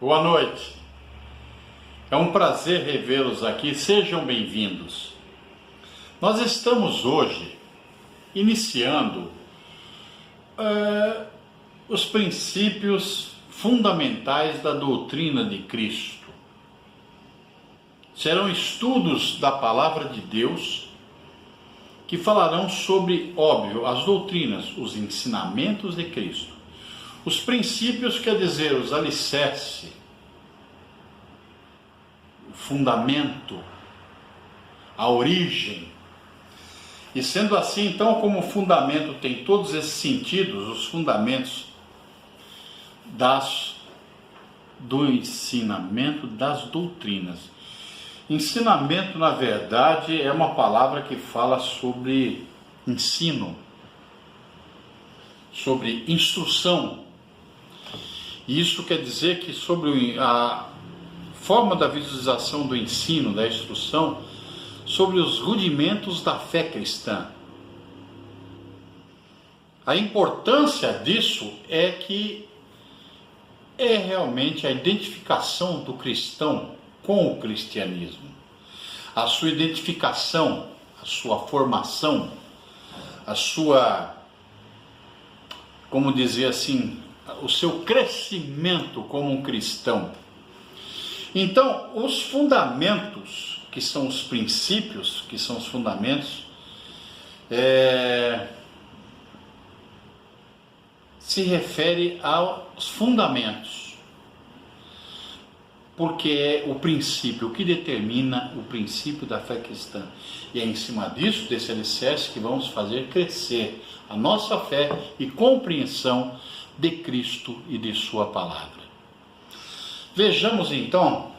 Boa noite. É um prazer revê-los aqui. Sejam bem-vindos. Nós estamos hoje iniciando os princípios fundamentais da doutrina de Cristo. Serão estudos da palavra de Deus que falarão sobre, óbvio, as doutrinas, os ensinamentos de Cristo. Os princípios, quer dizer, os alicerces, o fundamento, a origem. E sendo assim, então, como o fundamento tem todos esses sentidos, os fundamentos do ensinamento das doutrinas. Ensinamento, na verdade, é uma palavra que fala sobre ensino, sobre instrução. E isso quer dizer que sobre a forma da visualização do ensino, da instrução, sobre os rudimentos da fé cristã. A importância disso é que é realmente a identificação do cristão com o cristianismo, a sua identificação, a sua formação, a sua, como dizer assim, o seu crescimento como um cristão. Então, os fundamentos, que são os princípios, que são os fundamentos, se refere aos fundamentos, porque é o princípio, o que determina o princípio da fé cristã. E é em cima disso, desse alicerce, que vamos fazer crescer a nossa fé e compreensão de Cristo e de sua palavra. Vejamos então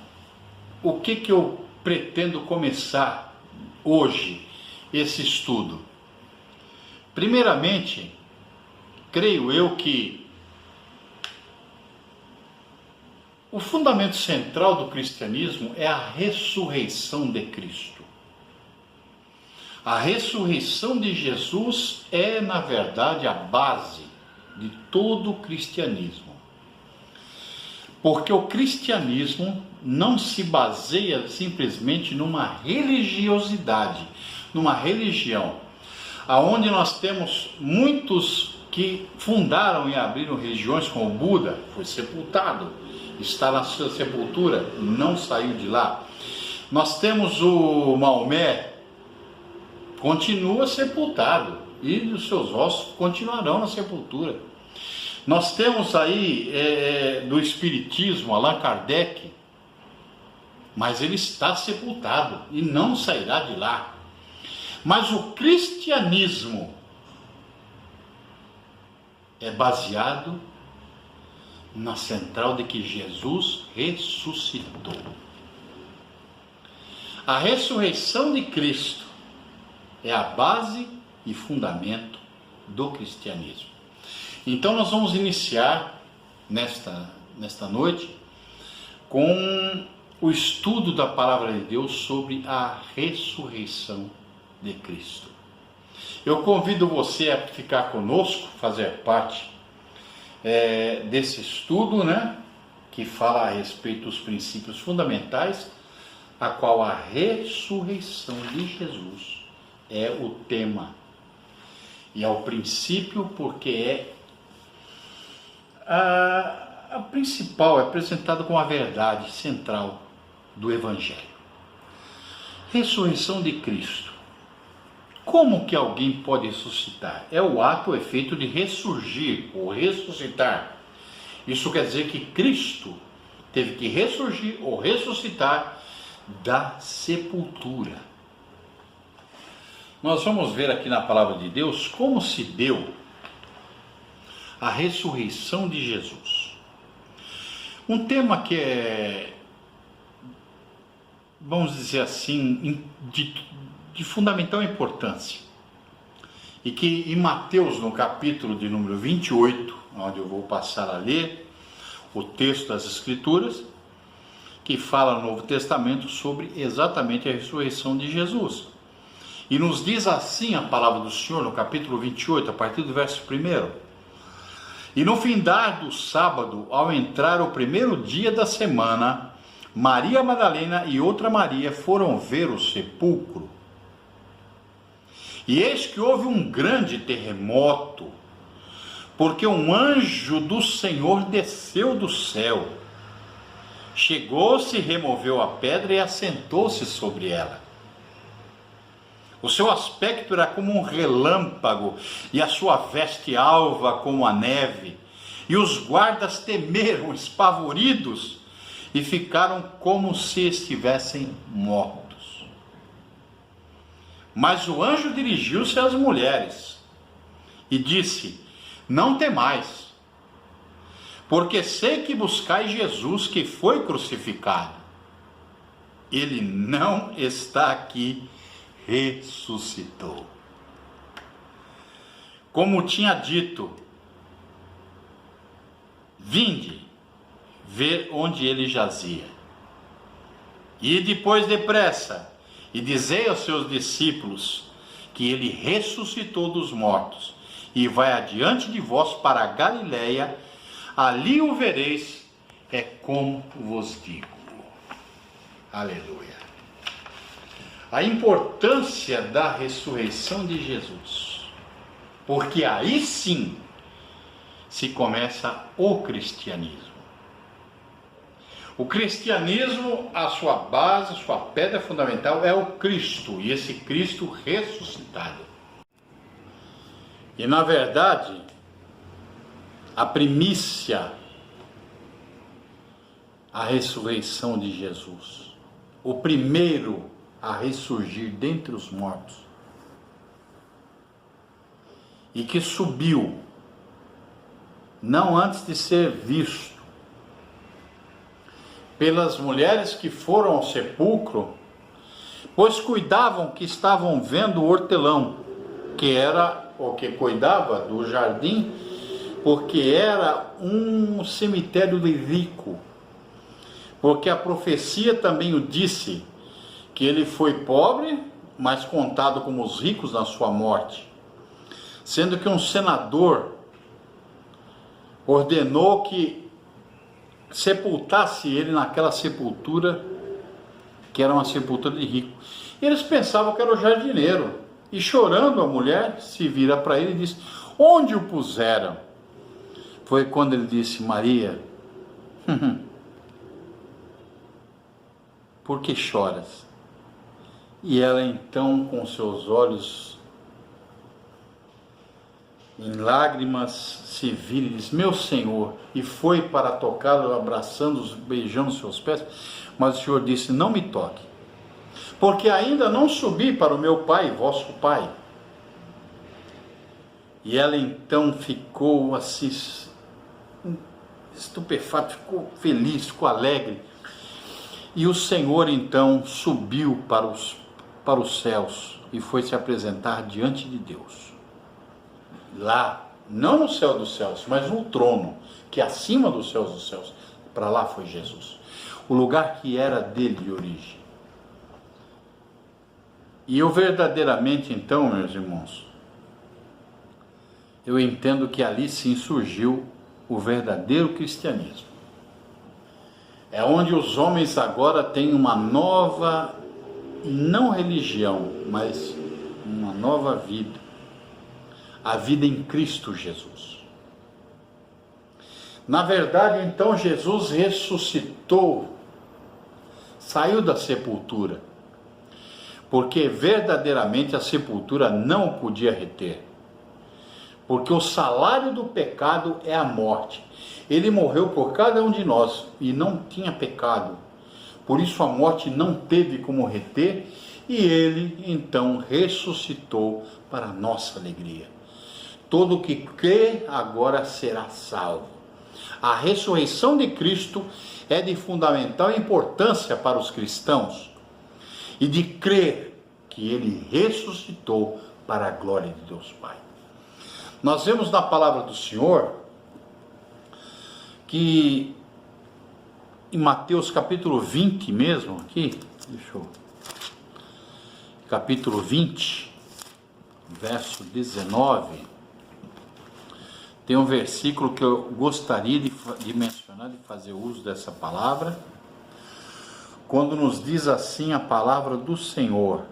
o que eu pretendo começar hoje, esse estudo. Primeiramente, creio eu que o fundamento central do cristianismo é a ressurreição de Cristo. A ressurreição de Jesus é, na verdade, a base de todo o cristianismo. Porque o cristianismo não se baseia simplesmente numa religiosidade, numa religião, aonde nós temos muitos que fundaram e abriram religiões, como o Buda, foi sepultado, está na sua sepultura, não saiu de lá. Nós temos o Maomé, continua sepultado, e os seus ossos continuarão na sepultura. Nós temos aí do Espiritismo, Allan Kardec, mas ele está sepultado e não sairá de lá. Mas o cristianismo é baseado na central de que Jesus ressuscitou. A ressurreição de Cristo é a base e fundamento do cristianismo. Então nós vamos iniciar nesta noite com o estudo da palavra de Deus sobre a ressurreição de Cristo. Eu convido você a ficar conosco, fazer parte desse estudo, que fala a respeito dos princípios fundamentais, a qual a ressurreição de Jesus é o tema. E é o princípio porque é a principal, é apresentada como a verdade central do Evangelho. Ressurreição de Cristo. Como que alguém pode ressuscitar? É o ato, o efeito de ressurgir ou ressuscitar. Isso quer dizer que Cristo teve que ressurgir ou ressuscitar da sepultura. Nós vamos ver aqui na palavra de Deus como se deu a ressurreição de Jesus. Um tema que é, vamos dizer assim, de fundamental importância, e que em Mateus, no capítulo de número 28, onde eu vou passar a ler o texto das Escrituras, que fala no Novo Testamento sobre exatamente a ressurreição de Jesus. E nos diz assim a palavra do Senhor, no capítulo 28, a partir do verso 1: E no findar do sábado, ao entrar o primeiro dia da semana, Maria Madalena e outra Maria foram ver o sepulcro. E eis que houve um grande terremoto, porque um anjo do Senhor desceu do céu, chegou-se, removeu a pedra e assentou-se sobre ela. O seu aspecto era como um relâmpago, e a sua veste alva como a neve. E os guardas temeram, espavoridos, e ficaram como se estivessem mortos. Mas o anjo dirigiu-se às mulheres e disse: não temais, porque sei que buscais Jesus que foi crucificado. Ele não está aqui, ressuscitou. Como tinha dito, vinde ver onde ele jazia. E depois depressa, e dizei aos seus discípulos que ele ressuscitou dos mortos, e vai adiante de vós para a Galiléia, ali o vereis, é como vos digo. Aleluia. A importância da ressurreição de Jesus, porque aí sim se começa o cristianismo. O cristianismo, a sua base, a sua pedra fundamental é o Cristo, e esse Cristo ressuscitado. E na verdade, a primícia, a ressurreição de Jesus, o primeiro a ressurgir dentre os mortos, e que subiu, não antes de ser visto pelas mulheres que foram ao sepulcro, pois cuidavam que estavam vendo o hortelão, que era o que cuidava do jardim, porque era um cemitério de rico, porque a profecia também o disse, que ele foi pobre, mas contado como os ricos na sua morte, sendo que um senador ordenou que sepultasse ele naquela sepultura, que era uma sepultura de rico. E eles pensavam que era o jardineiro, e chorando a mulher se vira para ele e diz: onde o puseram? Foi quando ele disse: Maria, por que choras? E ela então, com seus olhos em lágrimas, se vira e diz: meu Senhor, e foi para tocá-lo, abraçando-os, beijando seus pés. Mas o Senhor disse: não me toque, porque ainda não subi para o meu Pai, vosso Pai. E ela então ficou assim, estupefata, ficou feliz, ficou alegre. E o Senhor então subiu para os céus e foi se apresentar diante de Deus. Lá, não no céu dos céus, mas no trono, que é acima dos céus, para lá foi Jesus. O lugar que era dele de origem. E eu verdadeiramente então, meus irmãos, eu entendo que ali sim surgiu o verdadeiro cristianismo. É onde os homens agora têm uma nova, não religião, mas uma nova vida. A vida em Cristo Jesus. Na verdade, então, Jesus ressuscitou, saiu da sepultura, porque verdadeiramente a sepultura não o podia reter. Porque o salário do pecado é a morte. Ele morreu por cada um de nós e não tinha pecado. Por isso a morte não teve como reter, e ele então ressuscitou para a nossa alegria. Todo que crê agora será salvo. A ressurreição de Cristo é de fundamental importância para os cristãos, e de crer que ele ressuscitou para a glória de Deus Pai. Nós vemos na palavra do Senhor que em Mateus capítulo 20 mesmo, aqui, capítulo 20, verso 19, tem um versículo que eu gostaria de mencionar, de fazer uso dessa palavra, quando nos diz assim a palavra do Senhor.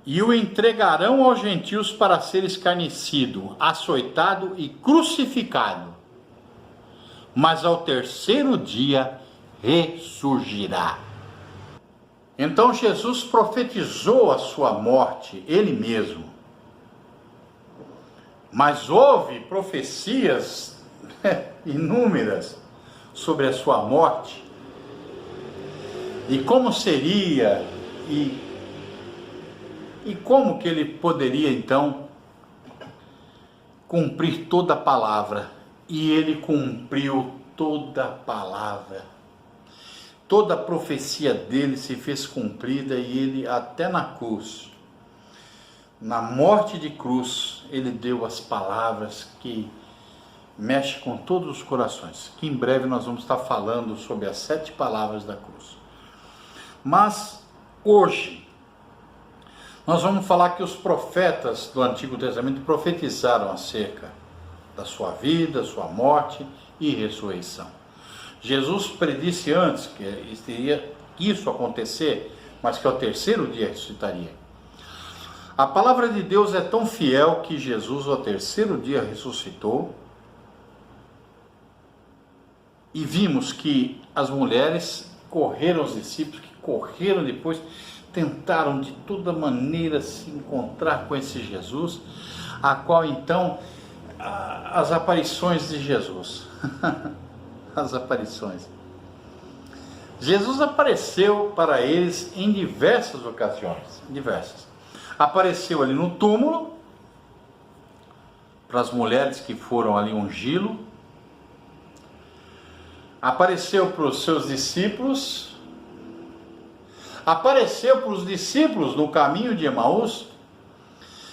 E o entregarão aos gentios para ser escarnecido, açoitado e crucificado, mas ao terceiro dia ressurgirá. Então Jesus profetizou a sua morte, ele mesmo. Mas houve profecias inúmeras sobre a sua morte, e como seria, e como que ele poderia então cumprir toda a palavra. E ele cumpriu toda a palavra. Toda a profecia dele se fez cumprida, e ele até na cruz, na morte de cruz, ele deu as palavras que mexem com todos os corações, que em breve nós vamos estar falando sobre as 7 palavras da cruz. Mas hoje nós vamos falar que os profetas do Antigo Testamento profetizaram acerca da sua vida, sua morte e ressurreição. Jesus predisse antes que iria isso acontecer, mas que ao terceiro dia ressuscitaria. A palavra de Deus é tão fiel que Jesus ao terceiro dia ressuscitou, e vimos que as mulheres correram, os discípulos que correram depois, tentaram de toda maneira se encontrar com esse Jesus, a qual então as aparições de Jesus. As aparições. Jesus apareceu para eles em diversas ocasiões, diversas. Apareceu ali no túmulo, para as mulheres que foram ali ungí-lo. Apareceu para os seus discípulos. Apareceu para os discípulos no caminho de Emaús,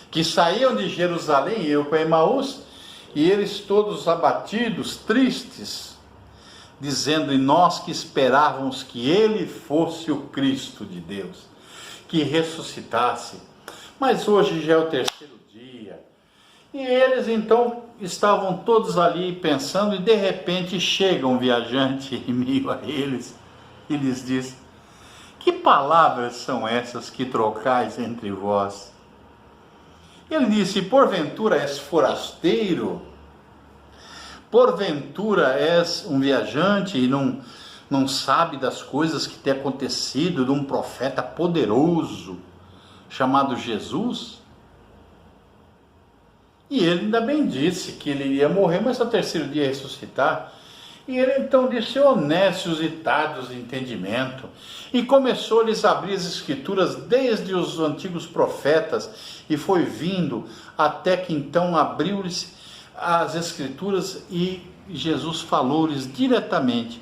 que saíam de Jerusalém e iam para Emaús, e eles todos abatidos, tristes, dizendo: e nós que esperávamos que ele fosse o Cristo de Deus, que ressuscitasse, mas hoje já é o terceiro dia. E eles então estavam todos ali pensando, e de repente chega um viajante em meio a eles e lhes diz: que palavras são essas que trocais entre vós? Ele disse: porventura és forasteiro? Porventura és um viajante e não sabe das coisas que tem acontecido de um profeta poderoso chamado Jesus? E ele ainda bem disse que ele ia morrer, mas ao terceiro dia ressuscitar. E ele então disse: honestos e tardos de entendimento, e começou a lhes abrir as escrituras desde os antigos profetas, e foi vindo até que então abriu-lhes as escrituras e Jesus falou-lhes diretamente.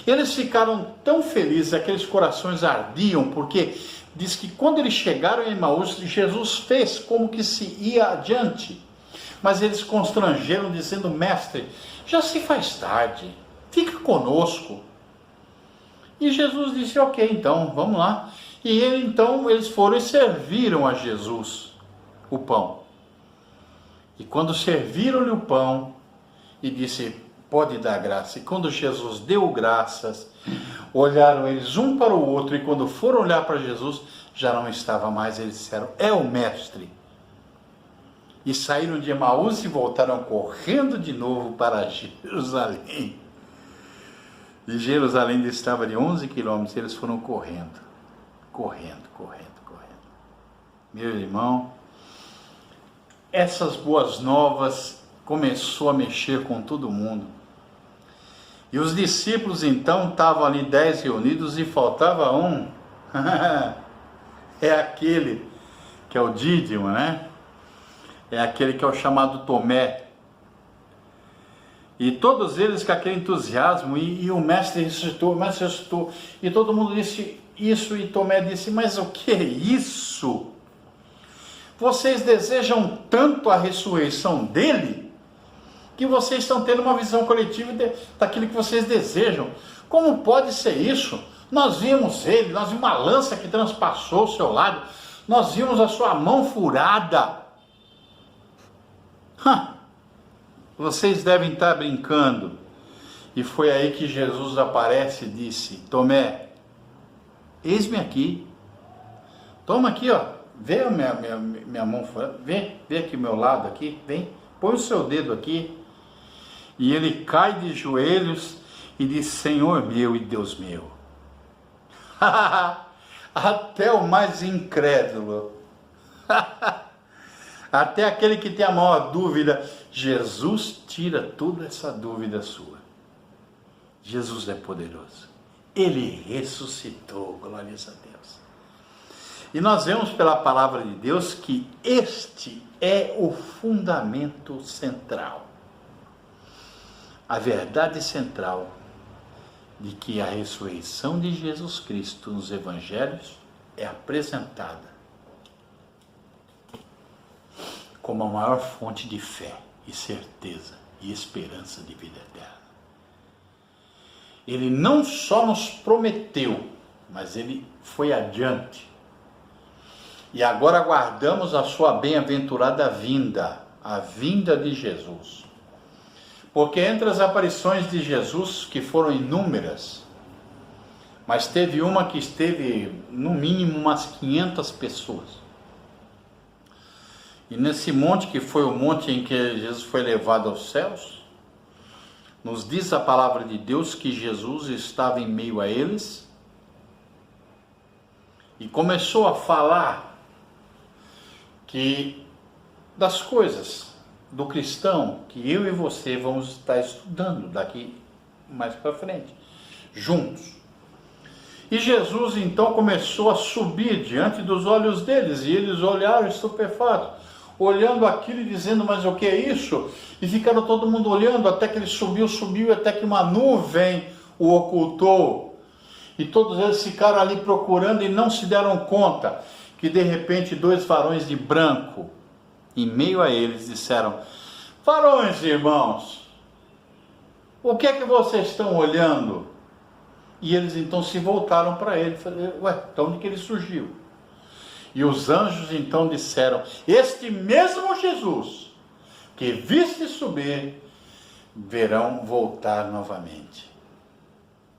Eles ficaram tão felizes, aqueles corações ardiam, porque diz que quando eles chegaram em Emaús, Jesus fez como que se ia adiante, mas eles constrangeram, dizendo: mestre, já se faz tarde, fica conosco. E Jesus disse: ok, então, vamos lá. E eles foram e serviram a Jesus o pão. E quando serviram-lhe o pão, e disse: pode dar graça. E quando Jesus deu graças, olharam eles um para o outro, e quando foram olhar para Jesus, já não estava mais. Eles disseram: é o mestre. E saíram de Emaús e voltaram correndo de novo para Jerusalém. De Jerusalém distava de 11 quilômetros, eles foram correndo. Meu irmão, essas boas novas começou a mexer com todo mundo. E os discípulos então estavam ali 10 reunidos e faltava um. É aquele que é o Dídimo, né? É aquele que é o chamado Tomé. E todos eles com aquele entusiasmo, e o mestre ressuscitou, e todo mundo disse isso, e Tomé disse: mas o que é isso? Vocês desejam tanto a ressurreição dele, que vocês estão tendo uma visão coletiva daquilo que vocês desejam. Como pode ser isso? Nós vimos ele, nós vimos uma lança que transpassou o seu lado, nós vimos a sua mão furada. Vocês devem estar brincando. E foi aí que Jesus aparece e disse: Tomé, eis-me aqui. Toma aqui, ó. Vê a minha mão furada. Vê aqui o meu lado aqui. Vem, põe o seu dedo aqui. E ele cai de joelhos e diz: Senhor meu e Deus meu. Até o mais incrédulo, até aquele que tem a maior dúvida, Jesus tira toda essa dúvida sua. Jesus é poderoso. Ele ressuscitou, glórias a Deus. E nós vemos pela palavra de Deus que este é o fundamento central. A verdade central de que a ressurreição de Jesus Cristo nos evangelhos é apresentada como a maior fonte de fé e certeza e esperança de vida eterna. Ele não só nos prometeu, mas ele foi adiante. E agora aguardamos a sua bem-aventurada vinda, a vinda de Jesus. Porque entre as aparições de Jesus, que foram inúmeras, mas teve uma que esteve no mínimo umas 500 pessoas. E nesse monte, que foi o monte em que Jesus foi levado aos céus, nos diz a palavra de Deus que Jesus estava em meio a eles e começou a falar das coisas do cristão que eu e você vamos estar estudando daqui mais para frente, juntos. E Jesus então começou a subir diante dos olhos deles, e eles olharam estupefatos, olhando aquilo e dizendo: mas o que é isso? E ficaram todo mundo olhando, até que ele subiu, até que uma nuvem o ocultou. E todos eles ficaram ali procurando e não se deram conta que de repente 2 varões de branco, em meio a eles, disseram: varões, irmãos, o que é que vocês estão olhando? E eles então se voltaram para ele e falaram: ué, de onde que ele surgiu? E os anjos então disseram: este mesmo Jesus que viste subir, verão voltar novamente.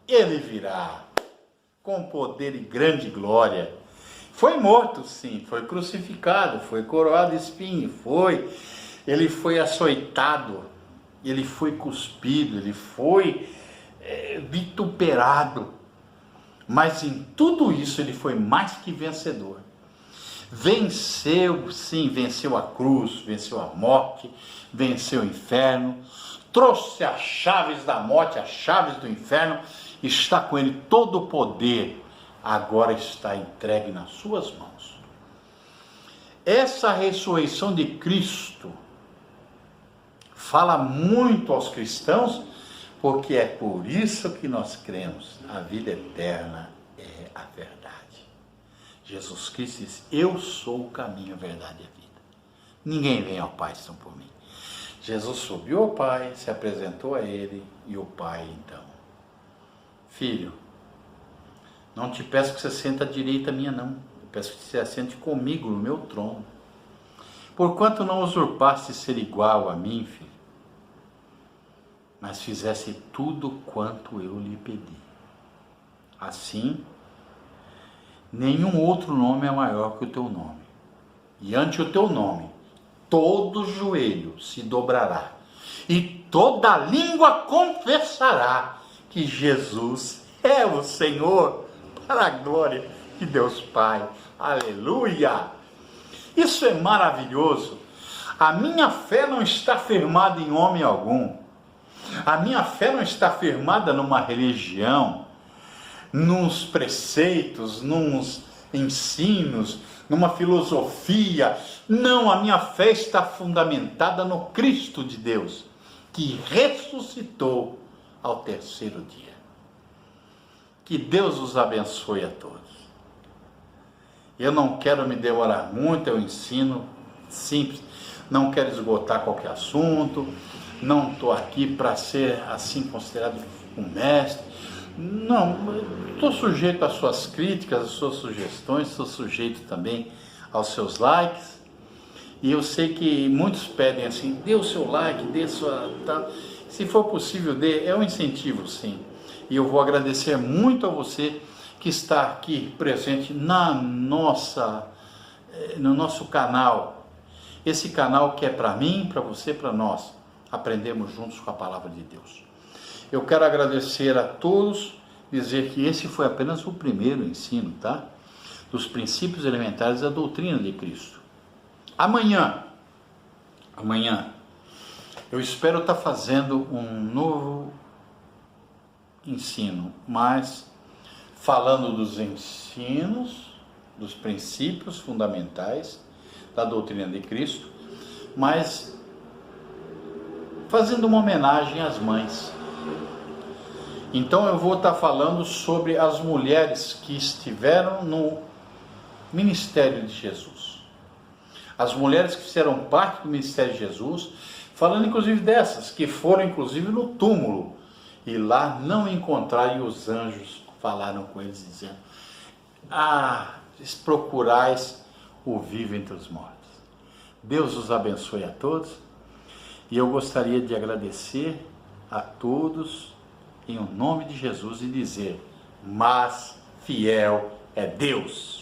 Ele virá com poder e grande glória. Foi morto, sim, foi crucificado, foi coroado de espinho, ele foi açoitado, ele foi cuspido, ele foi vituperado, mas em tudo isso ele foi mais que vencedor. Venceu, sim, venceu a cruz, venceu a morte, venceu o inferno, trouxe as chaves da morte, as chaves do inferno, está com ele todo o poder, agora está entregue nas suas mãos. Essa ressurreição de Cristo fala muito aos cristãos, porque é por isso que nós cremos: a vida eterna é a verdade. Jesus Cristo diz: eu sou o caminho, a verdade e a vida. Ninguém vem ao Pai senão por mim. Jesus subiu ao Pai, se apresentou a ele, e o Pai então: filho, não te peço que você sente à direita minha, não. Eu peço que você assente comigo no meu trono. Porquanto não usurpaste ser igual a mim, filho, mas fizesse tudo quanto eu lhe pedi. Assim, nenhum outro nome é maior que o teu nome. E ante o teu nome, todo joelho se dobrará, e toda língua confessará que Jesus é o Senhor, para a glória de Deus Pai. Aleluia! Isso é maravilhoso. A minha fé não está firmada em homem algum. A minha fé não está firmada numa religião, nos preceitos, nos ensinos, numa filosofia. Não, a minha fé está fundamentada no Cristo de Deus, que ressuscitou ao 3º dia. Que Deus os abençoe a todos. Eu não quero me demorar muito, eu ensino simples, não quero esgotar qualquer assunto, não estou aqui para ser assim considerado um mestre. Não, estou sujeito às suas críticas, às suas sugestões, estou sujeito também aos seus likes. E eu sei que muitos pedem assim, dê o seu like, dê sua... Tá. Se for possível, dê, é um incentivo sim. E eu vou agradecer muito a você que está aqui presente no nosso canal. Esse canal que é para mim, para você, para nós. Aprendemos juntos com a palavra de Deus. Eu quero agradecer a todos, dizer que esse foi apenas o primeiro ensino, tá? Dos princípios elementares da doutrina de Cristo. Amanhã, eu espero estar fazendo um novo ensino, mas falando dos ensinos, dos princípios fundamentais da doutrina de Cristo, mas fazendo uma homenagem às mães. Então eu vou estar falando sobre as mulheres que estiveram no ministério de Jesus. As mulheres que fizeram parte do ministério de Jesus, falando inclusive dessas, que foram inclusive no túmulo, e lá não encontraram, e os anjos falaram com eles dizendo, procurais o vivo entre os mortos. Deus os abençoe a todos, e eu gostaria de agradecer a todos, em nome de Jesus, e dizer, mas fiel é Deus.